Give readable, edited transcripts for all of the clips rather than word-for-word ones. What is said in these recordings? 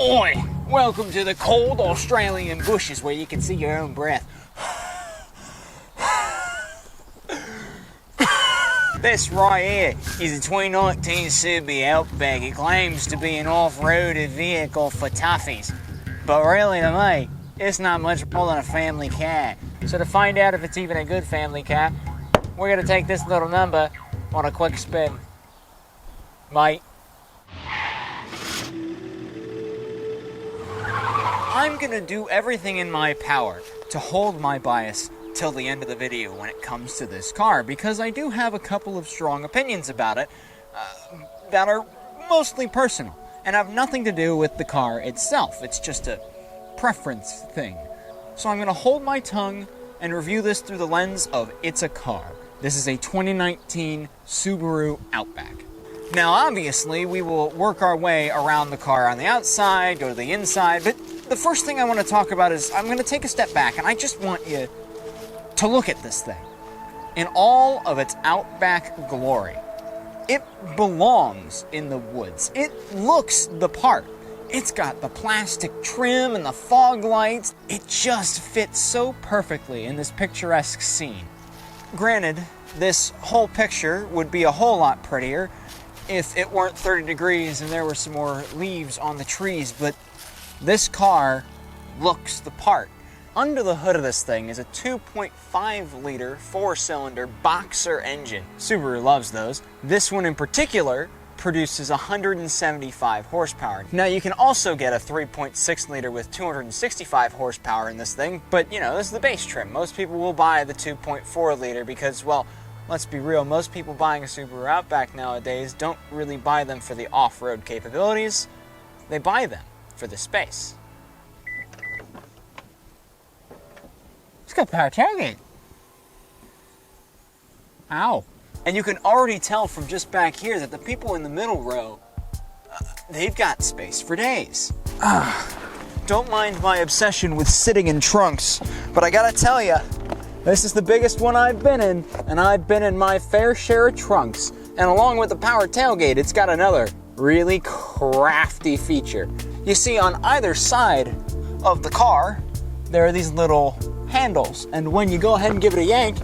Oi! Welcome to the cold Australian bushes where you can see your own breath. This right here is a 2019 Subaru Outback. It claims to be an off-roaded vehicle for toughies. But really, to me, it's not much more than a family car. So to find out if it's even a good family car, we're gonna take this little number on a quick spin. Mate. I'm gonna do everything in my power to hold my bias till the end of the video when it comes to this car, because I do have a couple of strong opinions about it that are mostly personal and have nothing to do with the car itself. It's just a preference thing. So I'm gonna hold my tongue and review this through the lens of it's a car. This is a 2019 Subaru Outback. Now obviously we will work our way around the car on the outside, go to the inside, but the first thing I want to talk about is I'm going to take a step back and I just want you to look at this thing in all of its Outback glory. It belongs in the woods. It looks the part. It's got the plastic trim and the fog lights. It just fits so perfectly in this picturesque scene. Granted, this whole picture would be a whole lot prettier if it weren't 30 degrees and there were some more leaves on the trees, but this car looks the part. Under the hood of this thing is a 2.5 liter 4-cylinder boxer engine. Subaru loves those. This one in particular produces 175 horsepower. Now you can also get a 3.6 liter with 265 horsepower in this thing, but you know, this is the base trim. Most people will buy the 2.4 liter because, well, let's be real, most people buying a Subaru Outback nowadays don't really buy them for the off-road capabilities. They buy them for the space. It's got power tailgate. Ow. And you can already tell from just back here that the people in the middle row, they've got space for days. Don't mind my obsession with sitting in trunks, but I gotta tell you, this is the biggest one I've been in, and I've been in my fair share of trunks. And along with the power tailgate, it's got another really crafty feature. You see, on either side of the car, there are these little handles, and when you go ahead and give it a yank,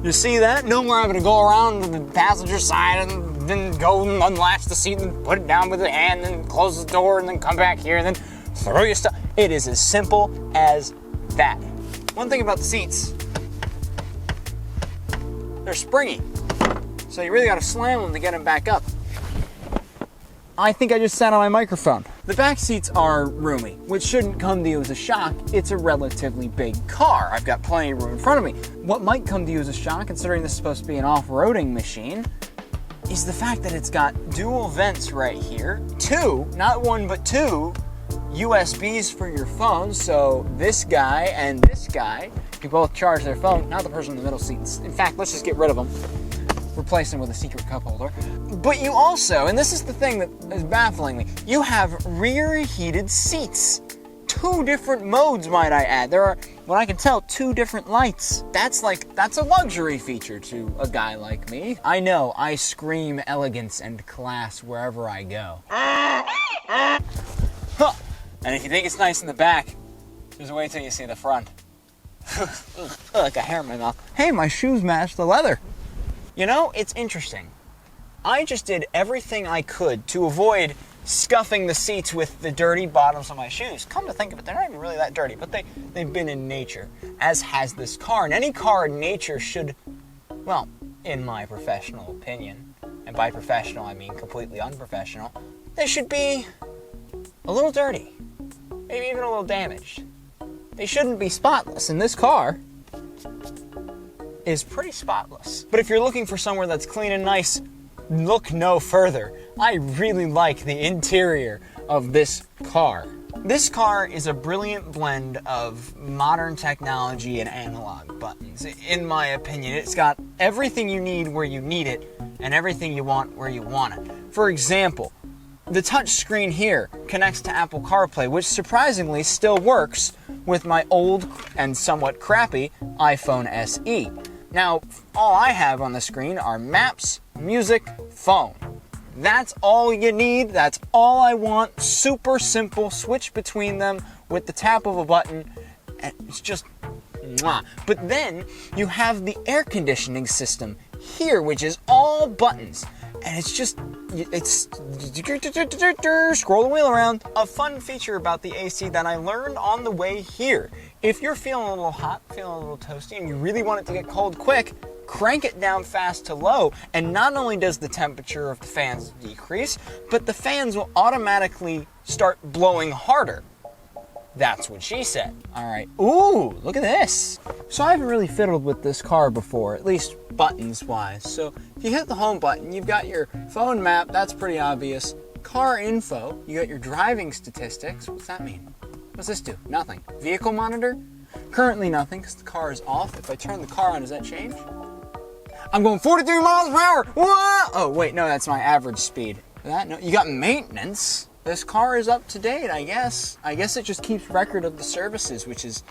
you see that? No more having to go around to the passenger side and then go and unlatch the seat and put it down with the hand and close the door and then come back here and then throw your stuff. It is as simple as that. One thing about the seats, they're springy, so you really got to slam them to get them back up. I think I just sat on my microphone. The back seats are roomy, which shouldn't come to you as a shock. It's a relatively big car. I've got plenty of room in front of me. What might come to you as a shock, considering this is supposed to be an off-roading machine, is the fact that it's got dual vents right here. Two, not one but two, USBs for your phone, so this guy and this guy can both charge their phone, not the person in the middle seat. In fact, let's just get rid of them. Replace them with a secret cup holder. But you also, and this is the thing that is baffling me, you have rear heated seats. 2 different modes, might I add. There are, what I can tell, 2 different lights. That's a luxury feature to a guy like me. I know, I scream elegance and class wherever I go. Huh. And if you think it's nice in the back, just wait till you see the front. Like a hair in my mouth. Hey, my shoes match the leather. You know, it's interesting. I just did everything I could to avoid scuffing the seats with the dirty bottoms of my shoes. Come to think of it, they're not even really that dirty, but they've been in nature, as has this car. And any car in nature should, well, in my professional opinion, and by professional I mean completely unprofessional, they should be a little dirty, maybe even a little damaged. They shouldn't be spotless, and this car is pretty spotless. But if you're looking for somewhere that's clean and nice, look no further. I really like the interior of this car. This car is a brilliant blend of modern technology and analog buttons. In my opinion, it's got everything you need where you need it and everything you want where you want it. For example, the touch screen here connects to Apple CarPlay, which surprisingly still works with my old and somewhat crappy iPhone SE. Now, all I have on the screen are maps, music, phone. That's all you need. That's all I want. Super simple. Switch between them with the tap of a button. And it's just mwah. But then you have the air conditioning system here, which is all buttons. And it's scroll the wheel around. A fun feature about the AC that I learned on the way here. If you're feeling a little hot, feeling a little toasty, and you really want it to get cold quick, crank it down fast to low, and not only does the temperature of the fans decrease, but the fans will automatically start blowing harder. That's what she said. All right. Ooh, look at this. So I haven't really fiddled with this car before, at least buttons-wise. So if you hit the home button, you've got your phone map. That's pretty obvious. Car info. You got your driving statistics. What's that mean? What's this do? Nothing. Vehicle monitor? Currently nothing because the car is off. If I turn the car on, does that change? I'm going 43 miles per hour. Whoa! Oh, wait, no, that's my average speed. No, you got maintenance. This car is up to date, I guess. I guess it just keeps record of the services, which is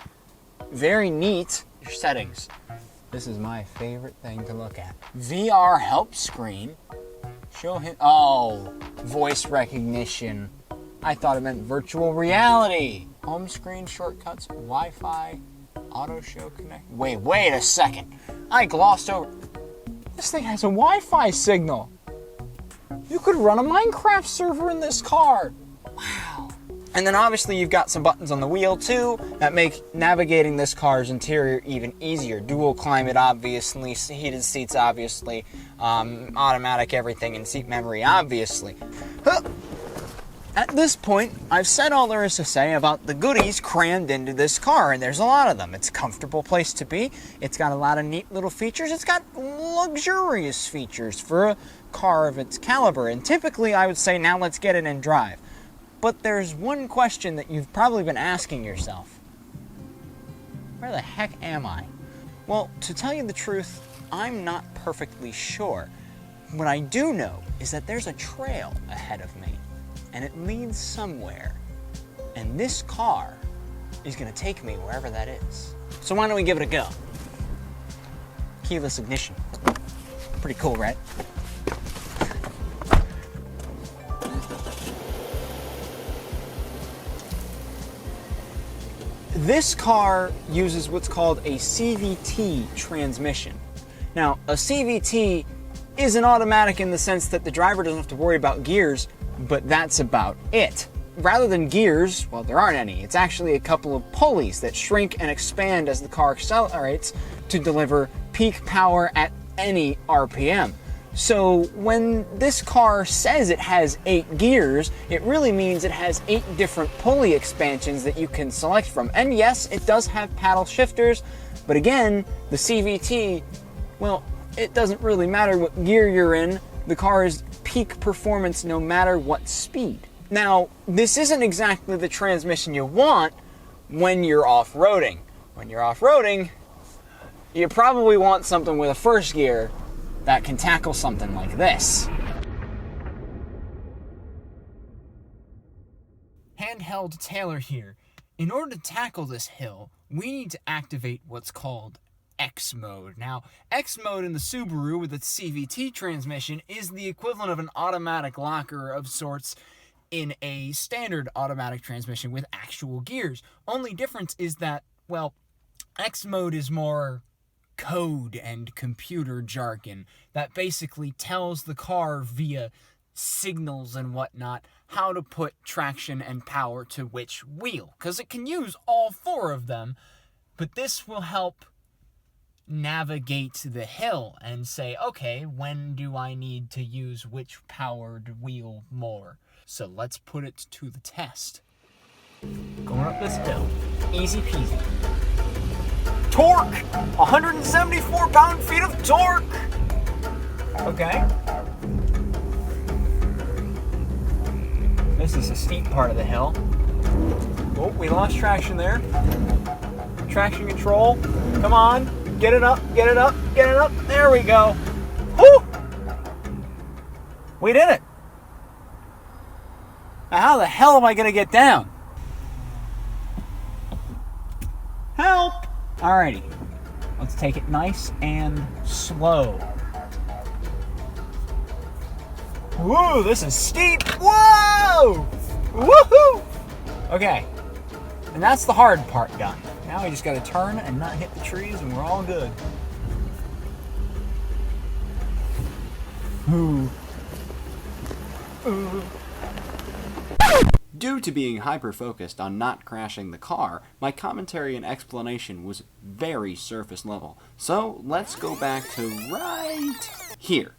very neat. Your settings. This is my favorite thing to look at. VR help screen. Show him. Oh, voice recognition. I thought it meant virtual reality. Home screen shortcuts, Wi-Fi, auto show connect. Wait a second. I glossed over. This thing has a Wi-Fi signal. You could run a Minecraft server in this car. Wow. And then obviously you've got some buttons on the wheel too that make navigating this car's interior even easier. Dual climate, obviously, heated seats, obviously, automatic everything, and seat memory, obviously. At this point, I've said all there is to say about the goodies crammed into this car, and there's a lot of them. It's a comfortable place to be. It's got a lot of neat little features. It's got luxurious features for a car of its caliber, and typically I would say, now let's get it and drive. But there's one question that you've probably been asking yourself. Where the heck am I? Well, to tell you the truth, I'm not perfectly sure. What I do know is that there's a trail ahead of me, and it leads somewhere. And this car is gonna take me wherever that is. So why don't we give it a go? Keyless ignition. Pretty cool, right? This car uses what's called a Cvt transmission. Now, a Cvt is an automatic in the sense that the driver doesn't have to worry about gears, but that's about it. Rather than gears, well, there aren't any. It's actually a couple of pulleys that shrink and expand as the car accelerates to deliver peak power at any RPM. So when this car says it has 8 gears, it really means it has 8 different pulley expansions that you can select from. And yes, it does have paddle shifters, but again, the CVT, well, it doesn't really matter what gear you're in. The car is peak performance no matter what speed. Now, this isn't exactly the transmission you want when you're off-roading. When you're off-roading, you probably want something with a first gear that can tackle something like this. Handheld Taylor here. In order to tackle this hill, we need to activate what's called X mode. Now, X mode in the Subaru with its CVT transmission is the equivalent of an automatic locker of sorts in a standard automatic transmission with actual gears. Only difference is that, well, X mode is more code and computer jargon that basically tells the car via signals and whatnot how to put traction and power to which wheel, because it can use all 4 of them, but this will help navigate the hill and say, okay, when do I need to use which powered wheel more? So let's put it to the test. Going up this hill, easy peasy. Torque! 174 pound-feet of torque! Okay. This is a steep part of the hill. Oh, we lost traction there. Traction control. Come on. Get it up, get it up, get it up. There we go. Whew! We did it. Now how the hell am I going to get down? Help! Alrighty, let's take it nice and slow. Woo, this is steep. Whoa! Woohoo! Okay, and that's the hard part done. Now we just gotta turn and not hit the trees and we're all good. Ooh. Ooh. Due to being hyper-focused on not crashing the car, my commentary and explanation was very surface level. So let's go back to right here.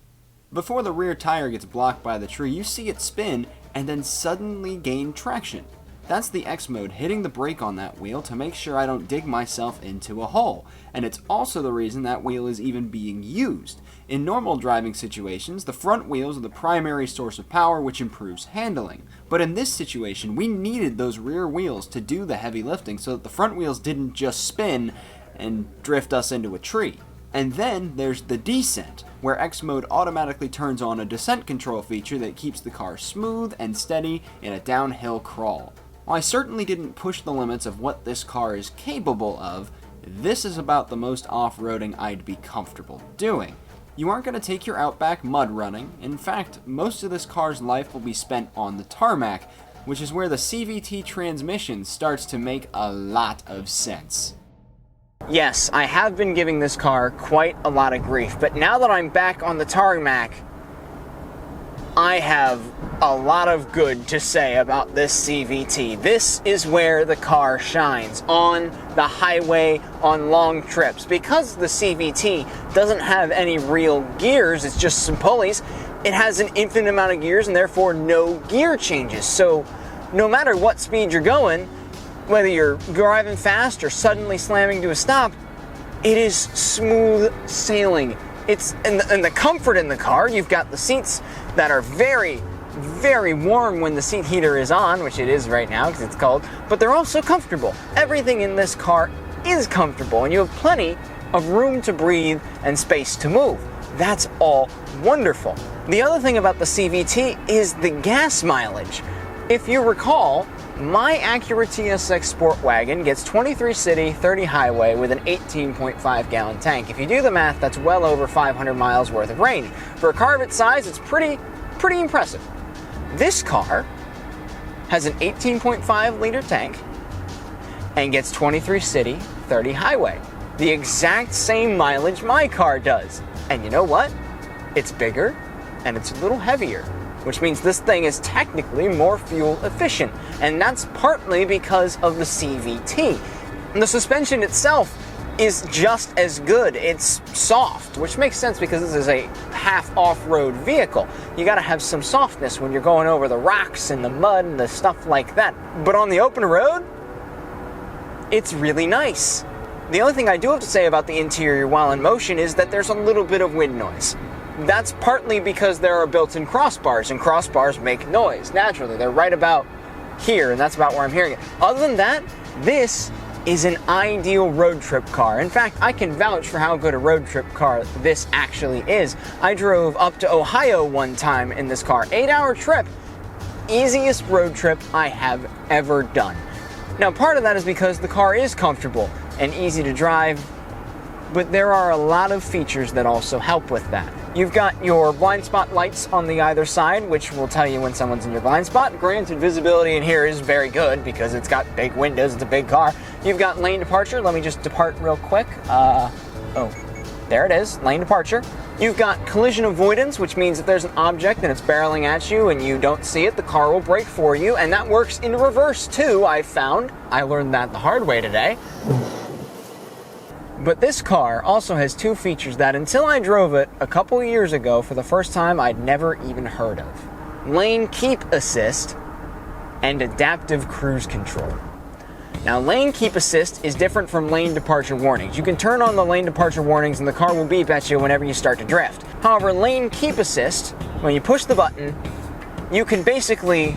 Before the rear tire gets blocked by the tree, you see it spin and then suddenly gain traction. That's the X mode hitting the brake on that wheel to make sure I don't dig myself into a hole. And it's also the reason that wheel is even being used. In normal driving situations, the front wheels are the primary source of power, which improves handling. But in this situation, we needed those rear wheels to do the heavy lifting so that the front wheels didn't just spin and drift us into a tree. And then there's the descent, where X mode automatically turns on a descent control feature that keeps the car smooth and steady in a downhill crawl. While I certainly didn't push the limits of what this car is capable of, this is about the most off-roading I'd be comfortable doing. You aren't going to take your Outback mud running. In fact, most of this car's life will be spent on the tarmac, which is where the Cvt Transmission starts to make a lot of sense. Yes, I have been giving this car quite a lot of grief, but now that I'm back on the tarmac, I have a lot of good to say about this CVT. This is where the car shines, on the highway, on long trips. Because the CVT doesn't have any real gears, it's just some pulleys, it has an infinite amount of gears and therefore no gear changes. So no matter what speed you're going, whether you're driving fast or suddenly slamming to a stop, it is smooth sailing. It's and the comfort in the car. You've got the seats that are very, very warm when the seat heater is on, which it is right now because it's cold, but they're also comfortable. Everything in this car is comfortable, and you have plenty of room to breathe and space to move. That's all wonderful. The other thing about the CVT is the gas mileage. If you recall, my Acura TSX Sport Wagon gets 23 city, 30 highway with an 18.5 gallon tank. If you do the math, that's well over 500 miles worth of range. For a car of its size, it's pretty impressive. This car has an 18.5 liter tank and gets 23 city, 30 highway. The exact same mileage my car does. And you know what? It's bigger and it's a little heavier, which means this thing is technically more fuel efficient, and that's partly because of the CVT. And the suspension itself is just as good. It's soft, which makes sense because this is a half off-road vehicle. You gotta have some softness when you're going over the rocks and the mud and the stuff like that. But on the open road, it's really nice. The only thing I do have to say about the interior while in motion is that there's a little bit of wind noise. That's partly because there are built-in crossbars, and crossbars make noise, naturally. They're right about here, and that's about where I'm hearing it. Other than that, this is an ideal road trip car. In fact, I can vouch for how good a road trip car this actually is. I drove up to Ohio one time in this car. 8-hour trip. Easiest road trip I have ever done. Now, part of that is because the car is comfortable and easy to drive, but there are a lot of features that also help with that. You've got your blind spot lights on the either side, which will tell you when someone's in your blind spot. Granted, visibility in here is very good because it's got big windows, it's a big car. You've got lane departure. Let me just depart real quick. Oh, there it is, lane departure. You've got collision avoidance, which means if there's an object and it's barreling at you and you don't see it, the car will brake for you, and that works in reverse too, I've found. I learned that the hard way today. But this car also has two features that until I drove it a couple years ago for the first time I'd never even heard of. Lane keep assist and adaptive cruise control. Now, lane keep assist is different from lane departure warnings. You can turn on the lane departure warnings and the car will beep at you whenever you start to drift. However, lane keep assist, when you push the button, you can basically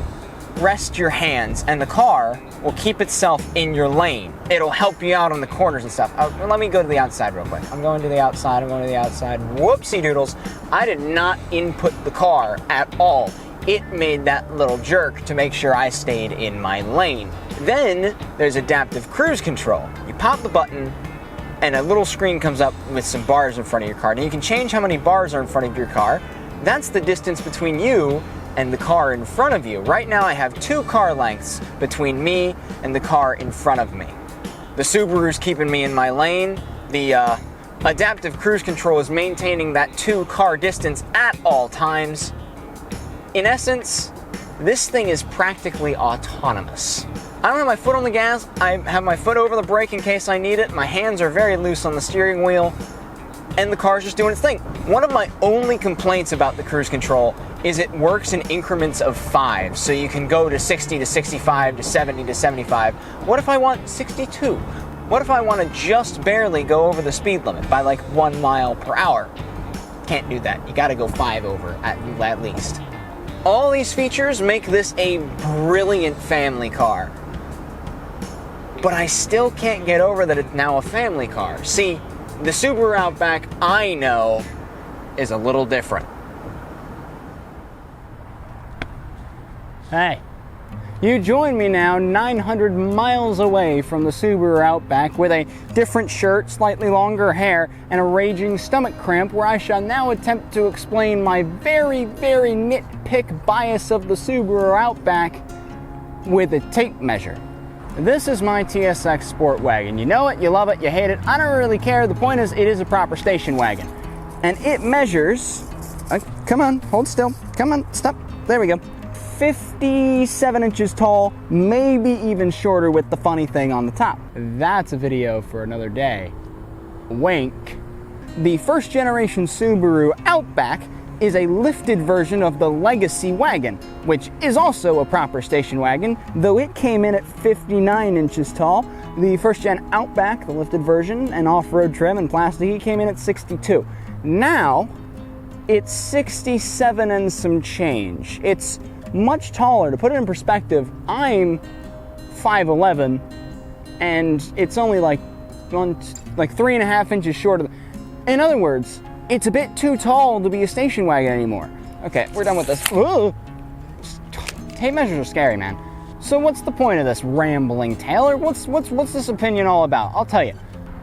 rest your hands and the car will keep itself in your lane. It'll help you out on the corners and stuff. Let me go to the outside real quick. I'm going to the outside, Whoopsie doodles. I did not input the car at all. It made that little jerk to make sure I stayed in my lane. Then there's adaptive cruise control. You pop the button and a little screen comes up with some bars in front of your car. Now you can change how many bars are in front of your car That's the distance between you and the car in front of you. Right now I have 2 car lengths between me and the car in front of me. The Subaru's keeping me in my lane. The adaptive cruise control is maintaining that 2 car distance at all times. In essence, this thing is practically autonomous. I don't have my foot on the gas, I have my foot over the brake in case I need it, my hands are very loose on the steering wheel, and the car's just doing its thing. One of my only complaints about the cruise control is it works in increments of 5, so you can go to 60 to 65 to 70 to 75. What if I want 62? What if I want to just barely go over the speed limit by like 1 mile per hour? Can't do that. You gotta go 5 over at least. All these features make this a brilliant family car. But I still can't get over that it's now a family car. See, the Subaru Outback, I know, is a little different. Hey, you join me now 900 miles away from the Subaru Outback with a different shirt, slightly longer hair, and a raging stomach cramp, where I shall now attempt to explain my very, very nitpick bias of the Subaru Outback with a tape measure. This is my TSX Sport Wagon. You know it, you love it, you hate it, I don't really care. The point is, it is a proper station wagon. And it measures, come on, hold still, come on, stop, there we go. 57 inches tall, maybe even shorter with the funny thing on the top. That's a video for another day. Wink. The first generation Subaru Outback is a lifted version of the Legacy wagon, which is also a proper station wagon, though it came in at 59 inches tall. The first gen Outback, the lifted version, and off-road trim and plastic, came in at 62. Now, it's 67 and some change. It's much taller. To put it in perspective, I'm 5'11", and it's only like 3.5 inches shorter. In other words, it's a bit too tall to be a station wagon anymore. Okay, we're done with this. Ugh. Tape measures are scary, man. So what's the point of this rambling, Taylor? What's this opinion all about? I'll tell you.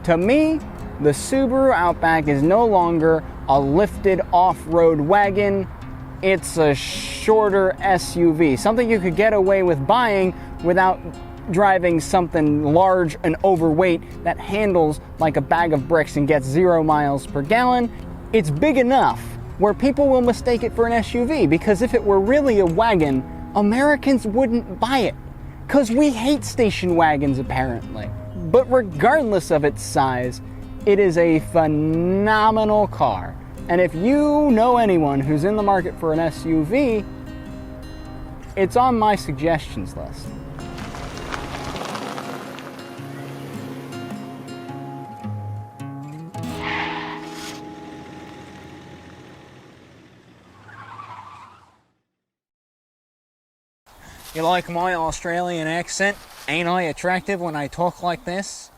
To me, the Subaru Outback is no longer a lifted off-road wagon. It's a shorter SUV, something you could get away with buying without driving something large and overweight that handles like a bag of bricks and gets 0 miles per gallon. It's big enough where people will mistake it for an SUV, because if it were really a wagon, Americans wouldn't buy it, because we hate station wagons apparently. But regardless of its size, it is a phenomenal car. And if you know anyone who's in the market for an SUV, it's on my suggestions list. You like my Australian accent? Ain't I attractive when I talk like this?